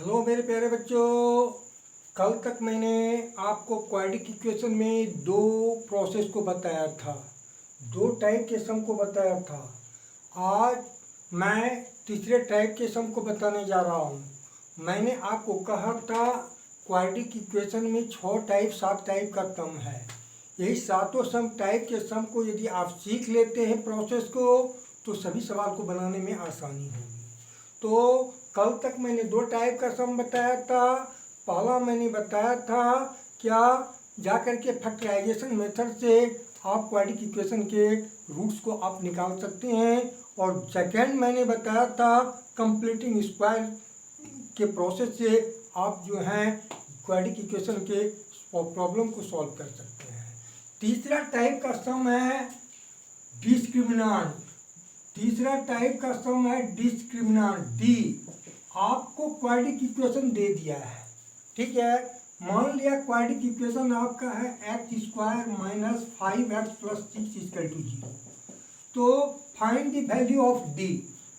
Hello मेरे प्यारे बच्चों। कल तक मैंने आपको क्वाड्रेटिक इक्वेशन में दो प्रोसेस को बताया था, दो टाइप के सम को बताया था। आज मैं तीसरे टाइप के सम को बताने जा रहा हूँ। मैंने आपको कहा था क्वाड्रेटिक इक्वेशन में 7 टाइप का सम है। यही सातों सम टाइप के सम को यदि आप सीख लेते हैं प्रोसेस को, तो सभी सवाल को बनाने में आसानी होगी। तो कल तक मैंने दो टाइप का सम बताया था। पहला मैंने बताया था क्या जाकर के फैक्टराइजेशन मेथड से आप क्वाड्रेटिक इक्वेशन के रूट्स को आप निकाल सकते हैं, और सेकेंड मैंने बताया था कंप्लीटिंग स्क्वायर के प्रोसेस से आप जो हैं क्वाड्रेटिक इक्वेशन के प्रॉब्लम को सॉल्व कर सकते हैं। तीसरा टाइप का सम है डिस्क्रिमिनेंट। तीसरा टाइप का सम है डिस्क्रिमिनेंट डी। आपको क्वाड्रेटिक इक्वेशन दे दिया है, ठीक है। मान लिया क्वाड्रेटिक इक्वेशन आपका है x square minus 5x plus 6 equal to 0। तो find the value of D.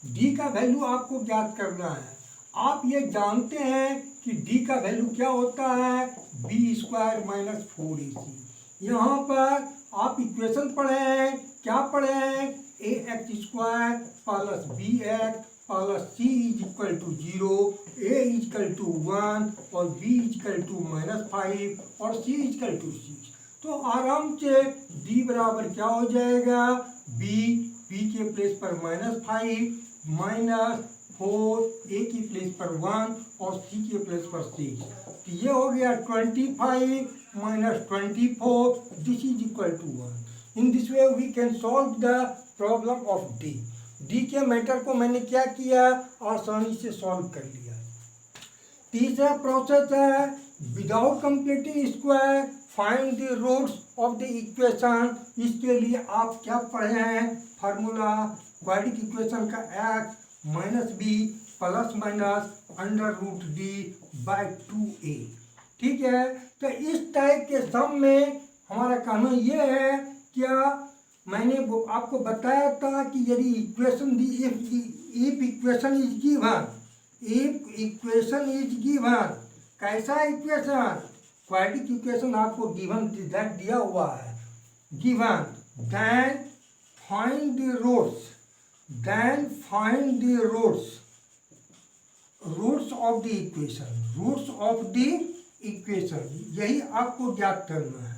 D का वैल्यू आपको ज्ञात करना है। आप ये जानते हैं कि डी का वैल्यू क्या होता है, बी स्क्वायर माइनस 4ac। यहाँ पर आप इक्वेशन पढ़े हैं, क्या पढ़े हैं, a x square plus b x plus c is equal to 0, a is equal to 1 और b is equal to minus 5 और सी इज इक्वल टू 6। तो आराम से डी बराबर क्या हो जाएगा, बी के प्लेस पर -5 माइनस 4 ए की प्लेस पर 1 और सी के प्लेस पर 6। तो ये हो गया 25 minus 24, this is equal to 1। In this way we can solve the problem of D. D के मैटर को मैंने क्या किया, आसानी से सॉल्व कर लिया। तीसरा प्रोसेस है without completing square find the roots of the equation. इसके लिए आप क्या पढ़े हैं, फार्मूला क्वाड्रेटिक इक्वेशन का x minus b plus minus under root D by 2a, ठीक है। तो इस टाइप के सम में हमारा कहना ये है, क्या मैंने आपको बताया था कि यदि इक्वेशन दी if equation is given, if equation is given, कैसा इक्वेशन, क्वाड्रेटिक इक्वेशन आपको गिवन दिया हुआ है, given, then find the roots, then find the roots of the equation, roots of the equation, यही आपको ज्ञात करना है।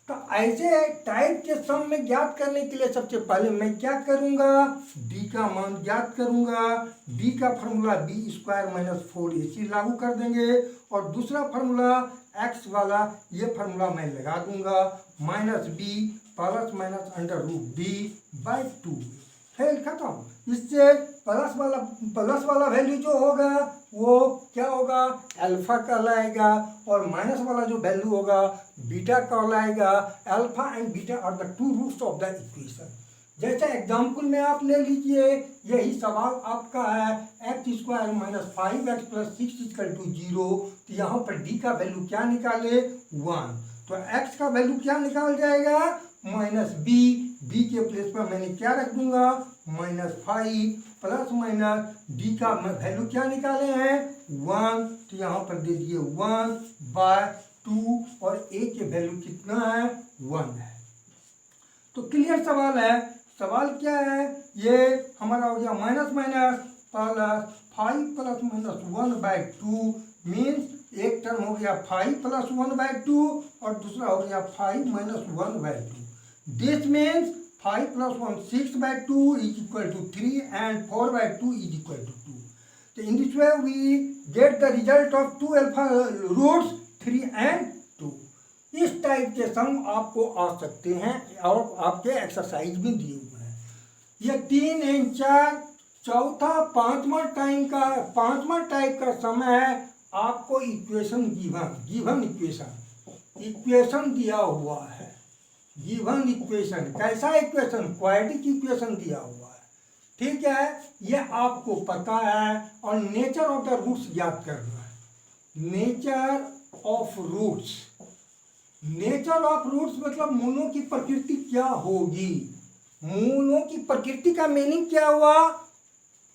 तो ऐसे टाइप के सम में ज्ञात करने के लिए सबसे पहले मैं क्या करूंगा, डी का मान ज्ञात करूंगा। डी का formula B square minus 4ac लागू कर देंगे, और दूसरा फार्मूला एक्स वाला ये फार्मूला मैं लगा दूंगा, minus b plus minus under root D by 2। खेल खत्म। इससे प्लस वाला वैल्यू जो होगा वो क्या होगा, अल्फा कहलाएगा, और माइनस वाला जो वैल्यू होगा बीटा कहलाएगा। Alpha and beta are the two roots of the equation. जैसे एग्जाम्पल में आप ले लीजिए, यही सवाल आपका है x square minus 5x plus 6 equal to 0। तो यहाँ पर डी का वैल्यू क्या निकाले, 1। तो एक्स का वैल्यू क्या निकाल जाएगा, माइनस बी के प्लेस पर मैंने क्या रख दूंगा, -5 प्लस माइनस डी का वैल्यू क्या निकाले हैं, 1। तो यहाँ पर दे दिए 1 बाय 2, और ए के वैल्यू कितना है, 1 है। तो क्लियर सवाल है। सवाल क्या है, ये हमारा हो गया minus minus plus 5 plus minus 1 by 2, means एक टर्म हो गया 5 प्लस 1 बाय 2 और दूसरा हो गया 5 minus 1 by 2। This means 5 plus 1 6 by 2 is equal to 3 and 4 by 2 is equal to 2. So in this way we get the result of 2 alpha roots 3 and 2. इस type के सम आपको आ सकते हैं, और आपके एक्सरसाइज में दिए हुए हैं। ये 3 एंड 4 चौथा पांचवा टाइप का सम है। आपको इक्वेशन गिवन इक्वेशन दिया हुआ है, गिवन इक्वेशन। कैसा इक्वेशन, क्वाड्रेटिक इक्वेशन दिया हुआ है, ठीक है। ये आपको पता है, और नेचर ऑफ द रूट्स ज्ञात करना है। Nature of roots, nature of roots मतलब मूलों की प्रकृति क्या होगी। मूलों की प्रकृति का मीनिंग क्या हुआ,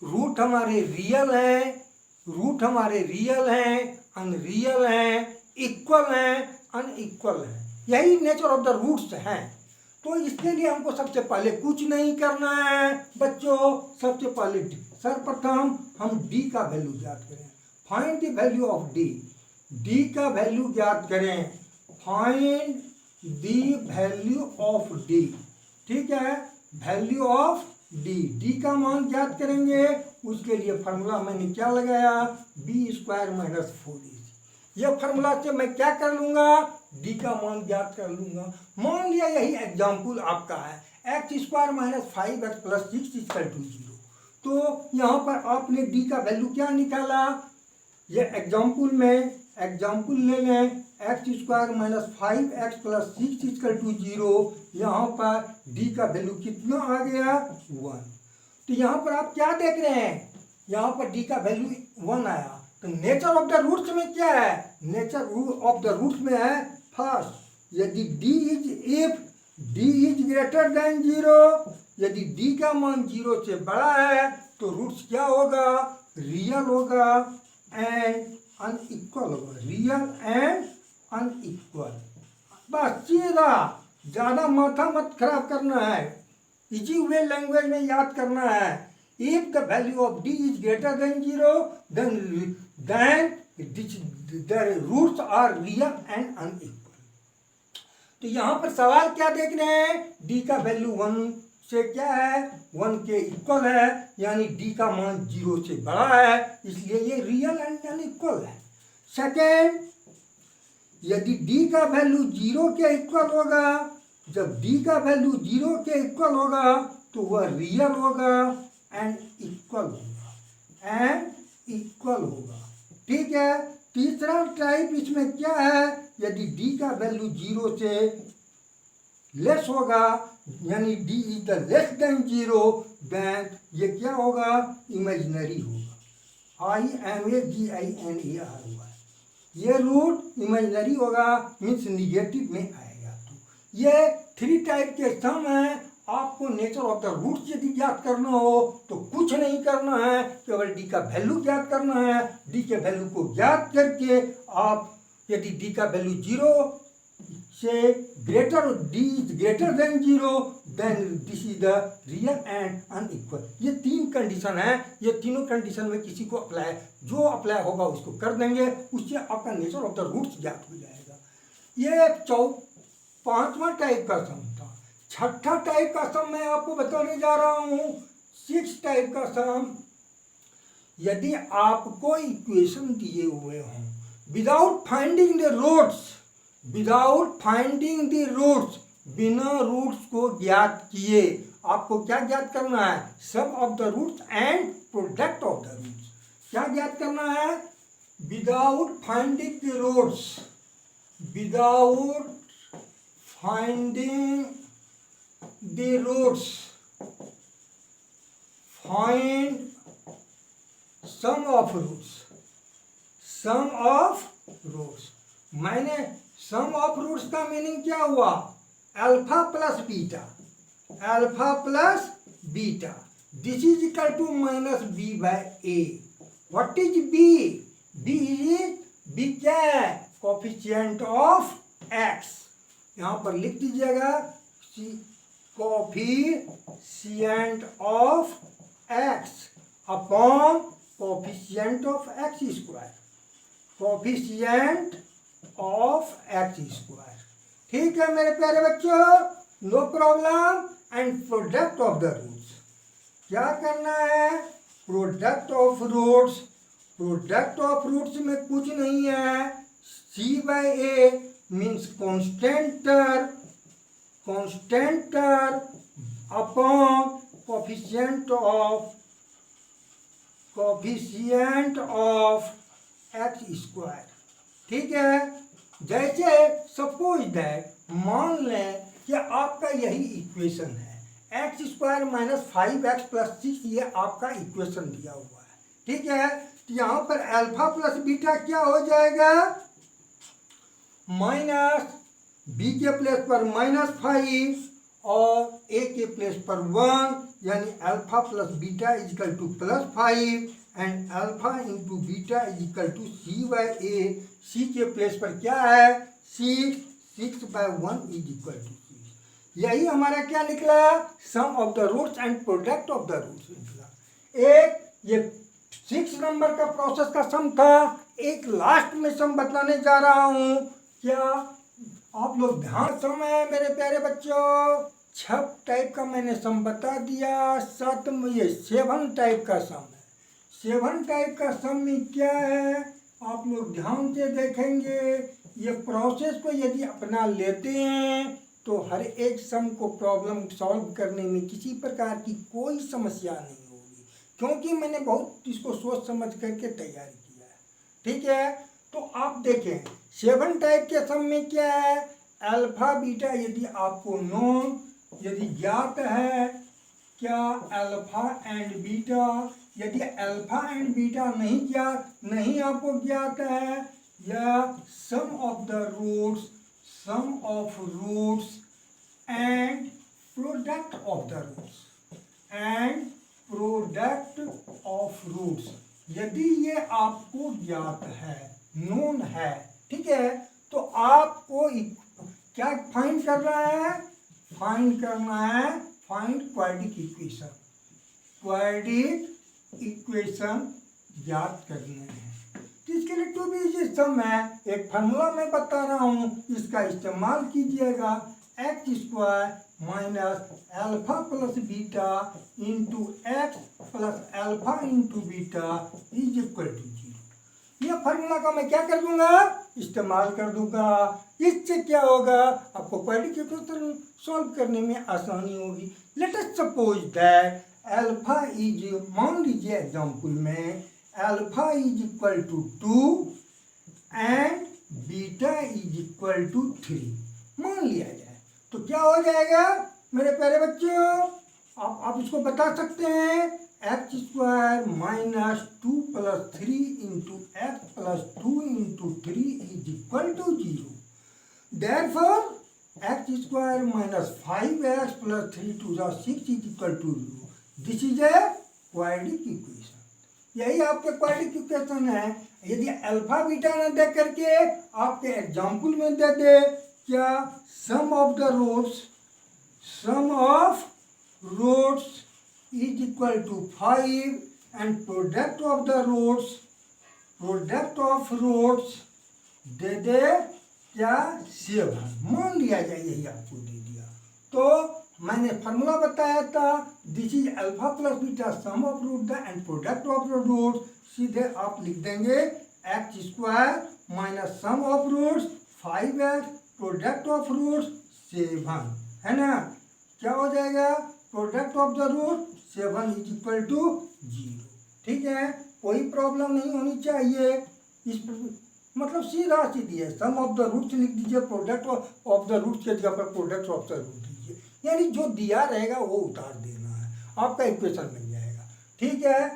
रूट हमारे रियल है रूट हमारे रियल हैं, अनरियल हैं, इक्वल हैं, अनइक्वल हैं, यही नेचर ऑफ द रूट्स हैं। तो इसके लिए हमको सबसे पहले कुछ नहीं करना है बच्चों, सबसे पहले सर्वप्रथम हम डी का वैल्यू ज्ञात करें। Find the value of D, D का वैल्यू ज्ञात करें। Find the value of D, ठीक है, वैल्यू ऑफ डी, डी का मान ज्ञात करेंगे। उसके लिए फार्मूला मैंने क्या लगाया, बी स्क्वायर माइनस 4ac। यह फार्मूला से मैं क्या कर लूंगा, डी का मान ज्ञात कर लूंगा। मान लिया यही एग्जाम्पल आपका है, x square minus 5x plus 6 equal to 0। तो यहाँ पर आपने डी का वैल्यू क्या निकाला, ये एग्जाम्पल में एग्जाम्पल ले लें, x square minus 5x plus 6 equal to 0। यहाँ पर डी का वैल्यू कितना आ गया, 1। तो यहाँ पर आप क्या देख रहे हैं, यहाँ पर डी का वैल्यू 1 आया। तो नेचर ऑफ द रूट्स में क्या है, नेचर ऑफ द रूट्स में है फर्स्ट, यदि D is if D is greater than 0, यदि डी का मान 0 से बड़ा है तो रूट्स क्या होगा, रियल होगा एंड अनइक्वल होगा, रियल एंड अनइक्वल। बस सीधा, ज़्यादा माथा मत खराब करना है, इजी वे लैंग्वेज में याद करना है। If the value of D is greater than 0 then the roots are real and unequal। तो यहाँ पर सवाल क्या देख रहे हैं, डी का वैल्यू 1 से क्या है, 1 के इक्वल है, यानी डी का मान 0 से बड़ा है, इसलिए ये रियल एंड अनइक्वल है। सेकेंड, यदि डी का वैल्यू 0 के इक्वल होगा, जब डी का वैल्यू 0 के इक्वल होगा तो वह रियल होगा एंड इक्वल होगा, एंड इक्वल होगा, ठीक है। तीसरा टाइप इसमें क्या है, यदि डी का वैल्यू 0 से लेस होगा, यानी D is the less than 0, then ये क्या होगा, इमेजिनरी होगा, IMAGINER होगा, ये रूट इमेजिनरी होगा, मीन्स निगेटिव में आएगा। तो ये 3 टाइप के सम हैं। आपको नेचर ऑफ द रूट्स यदि ज्ञात करना हो तो कुछ नहीं करना है, केवल डी का वैल्यू ज्ञात करना है। डी के वैल्यू को ज्ञात करके आप, यदि डी का वैल्यू 0 से greater, D is greater than 0, then this is the real and unequal. ये 3 कंडीशन है, ये तीनों कंडीशन में किसी को अप्लाई, जो अप्लाई होगा उसको कर देंगे, उससे आपका नेचर ऑफ द रूट्स ज्ञात हो जाएगा। ये 5वां टाइप का सम था। 6ठा टाइप का सम मैं आपको बताने जा रहा हूँ, 6 टाइप का सम। यदि आपको इक्वेशन दिए हुए हों, without finding the roots, without finding the roots, बिना रूट्स को ज्ञात किए आपको क्या ज्ञात करना है, sum of the roots and product of the roots. क्या ज्ञात करना है, without finding the roots, without finding the roots, find sum of roots, sum of roots। मैंने sum of roots का मीनिंग क्या हुआ, alpha plus beta, alpha plus beta, this is equal to minus b by a. What is b, b is, b क्या है, coefficient of x. यहाँ पर लिख दीजिएगा coefficient of x upon coefficient of x square, coefficient of x square. ठीक है मेरे प्यारे बच्चों, no problem. And product of the roots, क्या करना है, product of roots. Product of roots में कुछ नहीं है, c by a means constant, constant upon coefficient of x square. ठीक है, जैसे सपोज दैट, मान लें कि आपका यही इक्वेशन है, x square minus 5x plus 6, ये आपका इक्वेशन दिया हुआ है। ठीक है, तो यहाँ पर अल्फा प्लस बीटा क्या हो जाएगा, माइनस बी के प्लेस पर -5 और ए के प्लेस पर 1, यानी alpha plus beta is equal to +5 and alpha into beta is equal to C by A. C के प्लेस पर क्या है, 6/1 इज इक्वल टू 6। यही हमारा क्या निकला, sum of the roots and product of the roots निकला। एक ये 6 नंबर का प्रोसेस का सम था, एक लास्ट में सम बताने जा रहा हूं। क्या आप लोग ध्यान, सम है मेरे प्यारे बच्चों, 6 टाइप का मैंने सम बता दिया। 7 में ये 7 टाइप का सम है। 7 टाइप का सम में क्या है, आप लोग ध्यान से देखेंगे। ये प्रोसेस को यदि अपना लेते हैं तो हर एक सम को प्रॉब्लम सॉल्व करने में किसी प्रकार की कोई समस्या नहीं होगी, क्योंकि मैंने बहुत इसको सोच समझ करके तैयारी किया है। ठीक है, तो आप देखें 7 टाइप के सम में क्या है, अल्फा बीटा यदि आपको नोन, यदि ज्ञात है, क्या अल्फा एंड बीटा, यदि अल्फा एंड बीटा नहीं आपको ज्ञात है, या sum of the roots, sum of roots and product of the roots, and product of roots, यदि ये आपको ज्ञात है, नोन है, ठीक है, तो आपको क्या फाइंड करना है, फाइंड करना है, find quadratic equation, quadratic equation ज्ञात करने हैं। तो इसके लिए टू बी इजी सम है, एक फार्मूला मैं बता रहा हूँ, इसका इस्तेमाल कीजिएगा। X square minus alpha plus beta into x plus alpha into beta is equal to 0। यह फार्मूला का मैं क्या कर दूंगा, इस्तेमाल कर दूंगा। इससे क्या होगा, आपको क्वाड्रेटिक इक्वेशन सॉल्व करने में आसानी होगी। Let us suppose that alpha is, मान लीजिए एग्जांपल में alpha is equal to 2 and beta is equal to 3 मान लिया जाए, तो क्या हो जाएगा मेरे प्यारे बच्चों, आप इसको बता सकते हैं, x square minus 2 plus 3 into x plus 2 into 3 is equal to 0। Therefore x square minus 5x plus 3 to the 6 is equal to 0। This is a quadratic equation. यही आपके क्वाड्रेटिक इक्वेशन है। यदि अल्फा बीटा न दे करके आपके example में दे दे, क्या sum of the roots, sum of roots is equal to 5 and product of the roots, product of roots दे दे क्या 7 मान लिया जाए, यही आपको दे दिया। तो मैंने फार्मूला बताया था, this is alpha plus beta sum of root the and product of the roots. सीधे आप लिख देंगे x square minus sum of roots 5x product of roots 7, है ना। क्या हो जाएगा, product of the root 7 is equal to 0। ठीक है, कोई प्रॉब्लम नहीं होनी चाहिए। इस मतलब सीधा सीधी है, सम ऑफ द रूट्स लिख दीजिए, प्रोडक्ट ऑफ द रूट्स के जगह पर प्रोडक्ट ऑफ द रूट दीजिए, यानी जो दिया रहेगा वो उतार देना है, आपका इक्वेशन बन जाएगा। ठीक है,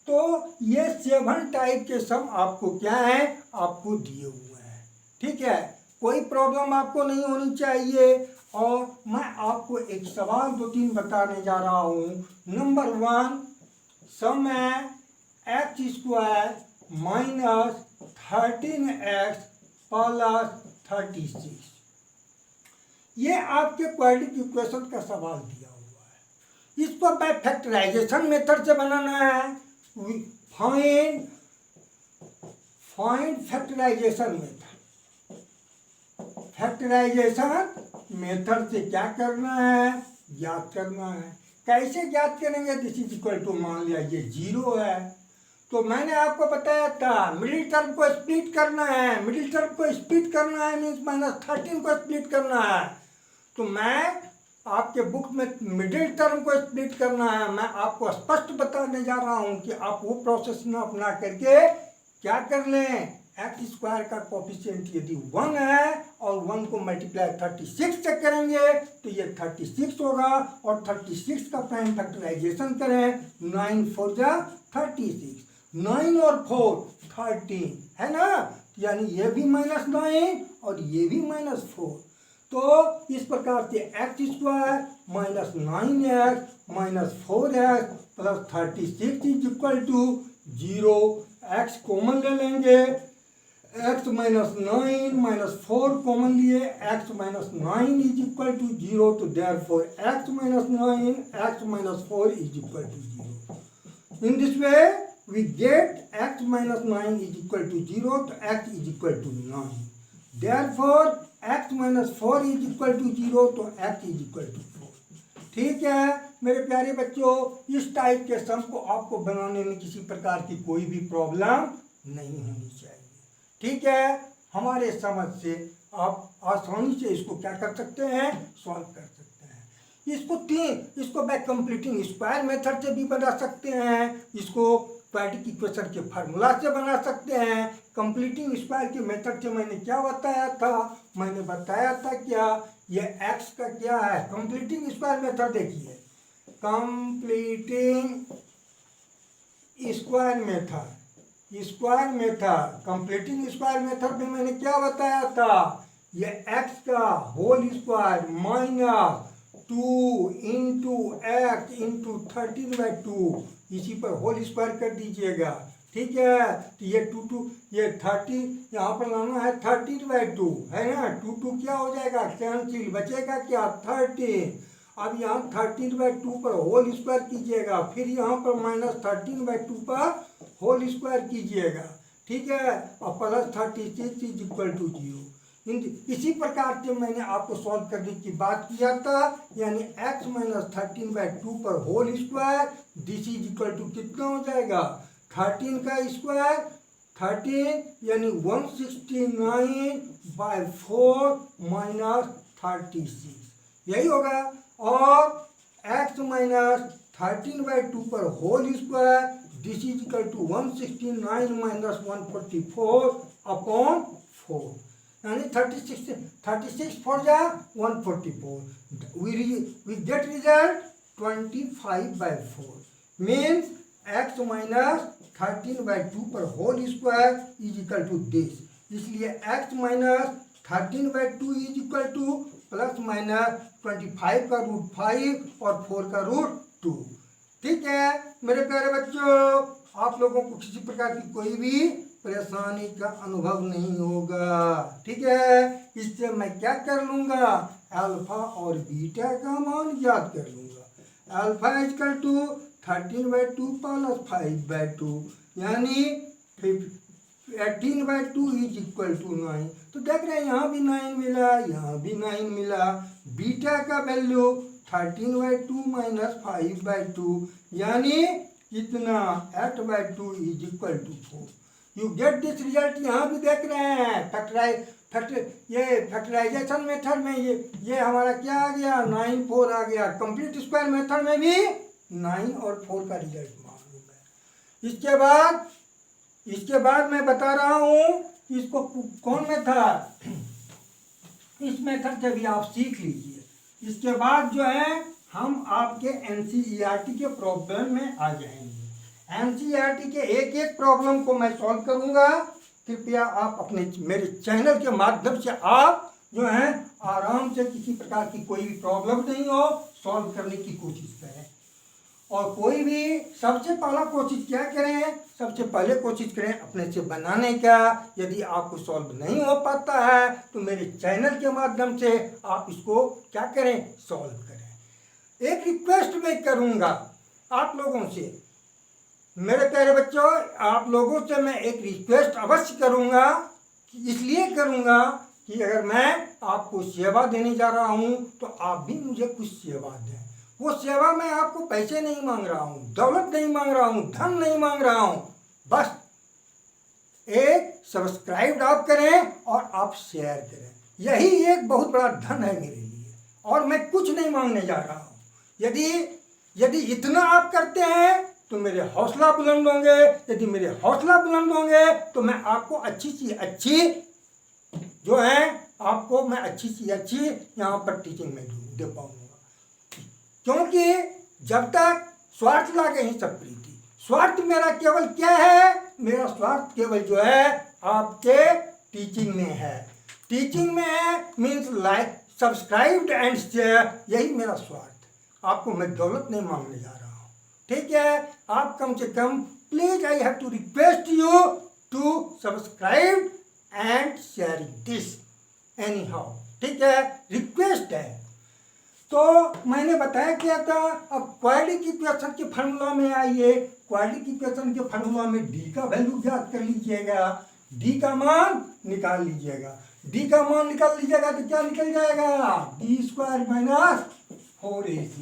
तो ये 7 टाइप के सम आपको क्या है, आपको दिए हुए हैं। ठीक है, कोई प्रॉब्लम आपको नहीं होनी चाहिए। और मैं आपको एक सवाल 2-3 बताने जा रहा हूँ। नंबर 1 सम है x square minus 13x plus 36। ये आपके क्वाड्रेटिक इक्वेशन का सवाल दिया हुआ है। इसको बाय फैक्टराइजेशन मेथड से बनाना है। Find factorization method, factorization method से क्या करना है, ज्ञात करना है। कैसे ज्ञात करेंगे, दिस इज इक्वल टू, मान लिया ये 0 है, तो मैंने आपको बताया था मिडिल टर्म को स्प्लिट करना है। मिडिल टर्म को स्प्लिट करना है मीन्स -13 को स्प्लिट करना है। तो मैं आपके बुक में मिडिल टर्म को स्प्लिट करना है, मैं आपको स्पष्ट बताने जा रहा हूं कि आप वो प्रोसेस न अपना करके क्या कर लें, एक्स स्क्वायर का कोफिशिएंट यदि 1 है और 1 को मल्टीप्लाई 36 से करेंगे तो ये 36 होगा, और 36 का प्राइम फैक्टराइजेशन करें, 9 4 जा 36, 9 और 4 13, है ना, यानी ये भी -9 और ये भी -4। तो इस प्रकार से x square minus 9x minus 4x plus 36 is equal to 0, x common ले लेंगे, x माइनस 9 माइनस 4 कॉमन लिए, x minus 9 is equal to 0, तो therefore x minus 9 x minus 4 is equal to 0. In this way we get x minus 9 is equal to 0, तो x is equal to 9. Therefore x minus 4 is equal to 0, तो x is equal to 4. ठीक है मेरे प्यारे बच्चों, इस type के सम को आपको बनाने में किसी प्रकार की कोई भी प्रॉब्लम नहीं होनी चाहिए. ठीक है, हमारे समझ से आप आसानी से इसको क्या कर सकते हैं, सॉल्व कर सकते हैं. इसको बाय कंप्लीटिंग स्क्वायर मेथड से भी बना सकते हैं, इसको क्वाड्रेटिक इक्वेशन के फार्मूला से बना सकते हैं. कंप्लीटिंग स्क्वायर के मेथड से मैंने क्या बताया था, मैंने बताया था क्या, ये x का क्या है, कंप्लीटिंग स्क्वायर मेथड देखिए, completing square method, completing square method में मैंने क्या बताया था, ये x का whole square minus 2 into x into 13/2, इसी पर होल स्क्वायर कर दीजिएगा. ठीक है, तो ये 2 ये 30 यहाँ पर लाना है 13/2 है ना, 2 क्या हो जाएगा, कैंसिल, बचेगा क्या 13. अब यहाँ 13/2 पर होल स्क्वायर कीजिएगा, फिर यहाँ पर माइनस 13/2 पर होल स्क्वायर कीजिएगा. ठीक है, और प्लस 36 इज इक्वल टू 0. इसी प्रकार से मैंने आपको सॉल्व करने की बात किया था, यानी x माइनस 13/2 पर whole square, this is equal to कितना हो जाएगा, 13 का स्क्वायर, 13 यानी 169/4 माइनस 36, यही होगा. और x माइनस 13/2 पर whole square, this is equal to 169 minus 144 upon 4, यानी 36 4 जा 144. We get result 25/4 means x minus 13/2 पर whole square is equal to this. इसलिए x minus 13/2 is equal to plus minus 25 का रूट 5 और 4 का रूट 2. ठीक है मेरे प्यारे बच्चों, आप लोगों को किसी प्रकार की कोई भी परेशानी का अनुभव नहीं होगा. ठीक है, इससे मैं क्या कर लूँगा, अल्फा और बीटा का मान याद कर लूँगा. अल्फा इक्वल टू 13/2 प्लस 5/2, यानी 18/2 इज इक्वल टू 9. तो देख रहे हैं यहाँ भी 9 मिला, यहाँ भी 9 मिला. बीटा का वैल्यू 13/2 माइनस 5/2, यानी कितना 8/2 is equal to 4. You get this result. यहाँ भी देख रहे हैं फैक्टराइजेशन मेथड में ये हमारा क्या आ गया, 9 4 आ गया. कंप्लीट स्क्वायर मेथड में भी 9 और 4 का रिजल्ट मालूम है. इसके बाद मैं बता रहा हूँ इसको कौन मेथड, इस मेथड से भी आप सीख लीजिए. इसके बाद जो है हम आपके NCERT के प्रॉब्लम में आ जाएंगे. NCERT के एक एक प्रॉब्लम को मैं सॉल्व करूंगा. कृपया आप अपने मेरे चैनल के माध्यम से आप जो है आराम से किसी प्रकार की कोई भी प्रॉब्लम नहीं हो सॉल्व करने की कोशिश करें. और कोई भी सबसे पहला कोशिश क्या करें, सबसे पहले कोशिश करें अपने से बनाने का. यदि आपको सॉल्व नहीं हो पाता है तो मेरे चैनल के माध्यम से आप इसको क्या करें, सॉल्व करें. एक रिक्वेस्ट मैं करूंगा आप लोगों से, मेरे प्यारे बच्चों, आप लोगों से मैं एक रिक्वेस्ट अवश्य करूंगा. इसलिए करूंगा कि अगर मैं आपको सेवा देने जा रहा हूं तो आप भी मुझे कुछ सेवा दें. वो सेवा मैं आपको पैसे नहीं मांग रहा हूं, दौलत नहीं मांग रहा हूं, धन नहीं मांग रहा हूं. बस एक सब्सक्राइब आप करें और आप शेयर करें. यही एक बहुत बड़ा धन है मेरे लिए, और मैं कुछ नहीं मांगने जा रहा हूं. यदि इतना आप करते हैं तो मेरे हौसला बुलंद होंगे. यदि मेरे हौसला बुलंद होंगे तो मैं आपको अच्छी सी अच्छी जो है आपको मैं अच्छी सी अच्छी यहाँ पर टीचिंग में दे पाऊंगा. क्योंकि जब तक स्वार्थ लागे ही सब प्रीति. स्वार्थ मेरा केवल क्या है, मेरा स्वार्थ केवल जो है आपके टीचिंग में है. टीचिंग में है means like subscribed and share, यही मेरा स्वार्थ. आपको मैं दौलत नहीं मांगने जा रहा हूँ. ठीक है, आप कम से कम please I have to request you to subscribe and share this anyhow, ठीक है, रिक्वेस्ट है। तो मैंने बताया क्या था, अब क्वाड्रेटिक इक्वेशन के फार्मूला में आइए, क्वाड्रेटिक इक्वेशन के फार्मूला में डी का वैल्यू ज्ञात कर लीजिएगा, डी का मान निकाल लीजिएगा, डी का मान निकाल लीजिएगा तो क्या निकल जाएगा, डी स्क्वायर माइनस 4ac,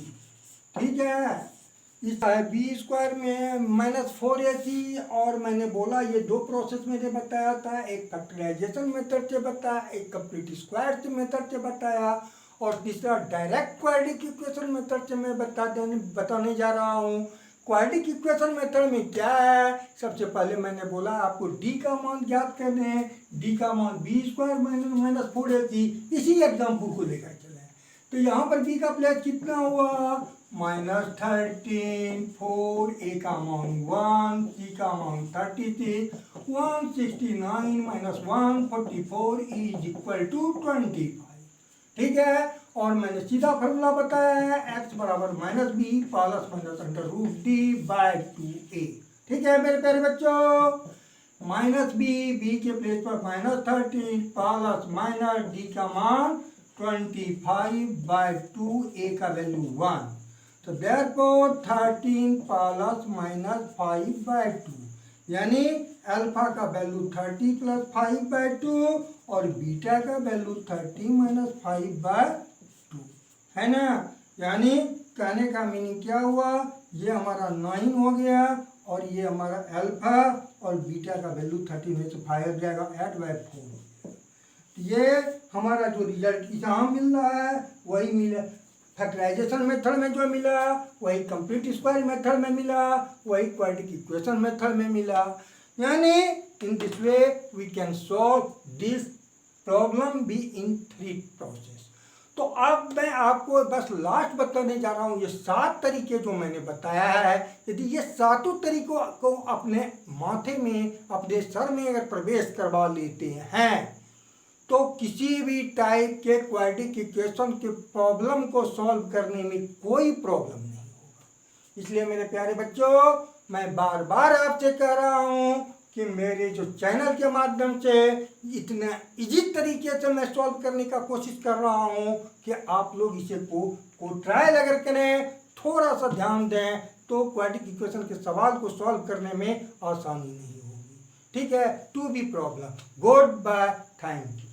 ठीक है, इस बी स्क्वायर में माइनस 4ac। और मैंने बोला ये दो प्रोसेस मैंने बताया था, एक फैक्टराइजेशन मेथड से बताया, एक कंप्लीट स्क्वायर मेथड से बताया, और तीसरा डायरेक्ट क्वाड्रेटिक इक्वेशन मेथड से मैं बताने जा रहा हूँ। क्वाड्रेटिक इक्वेशन मेथड में क्या है, सबसे पहले मैंने बोला आपको डी का मान ज्ञात करने हैं, डी का मान बी स्क्वायर माइनस 4ac, इसी एग्जाम्पल को लेकर चले। तो यहाँ पर बी का प्लेस कितना हुआ, -13, 4, ए का मान 1, सी का मान 33, 169 - 144 इज इक्वल टू 25, ठीक है। और मैंने सीधा फॉर्मूला बताया है, x बराबर -b प्लस √d/2a, ठीक है मेरे प्यारे बच्चों। -b के प्लेस पर -13 प्लस -d का मान 25/2, a का वैल्यू 1, तो देयरफॉर 13 प्लस -5/2, यानी अल्फा का वैल्यू 30 प्लस 5/2 और बीटा का वैल्यू 30 - 5/2, है ना। यानी कहने का मीनिंग क्या हुआ, ये हमारा 9 हो गया और ये हमारा अल्फा और बीटा का वैल्यू 30 में से 5 हो जाएगा, 8/4। ये हमारा जो रिजल्ट यहाँ मिल रहा है वही मिला फैक्टराइजेशन मेथड में, जो मिला वही कंप्लीट स्क्वायर मेथड में मिला, वही क्वाड्रेटिक इक्वेशन मेथड में मिला। यानी in this way we can solve this problem भी इन 3 प्रोसेस। तो अब मैं आपको बस लास्ट बताने जा रहा हूँ, ये 7 तरीके जो मैंने बताया है, यदि ये 7 तरीकों को अपने माथे में, अपने सर में अगर प्रवेश करवा लेते हैं तो किसी भी टाइप के क्वाड्रेटिक इक्वेशन के प्रॉब्लम को सॉल्व करने में कोई प्रॉब्लम नहीं होगा। इसलिए मेरे प्यारे बच्चों, मैं बार बार आपसे कह रहा हूँ कि मेरे जो चैनल के माध्यम से इतना इजी तरीके से मैं सॉल्व करने का कोशिश कर रहा हूँ कि आप लोग इसे को ट्रायल अगर करें, थोड़ा सा ध्यान दें, तो क्वाड्रेटिक इक्वेशन के सवाल को सॉल्व करने में आसानी नहीं होगी, ठीक है। To be problem. Goodbye, thank you.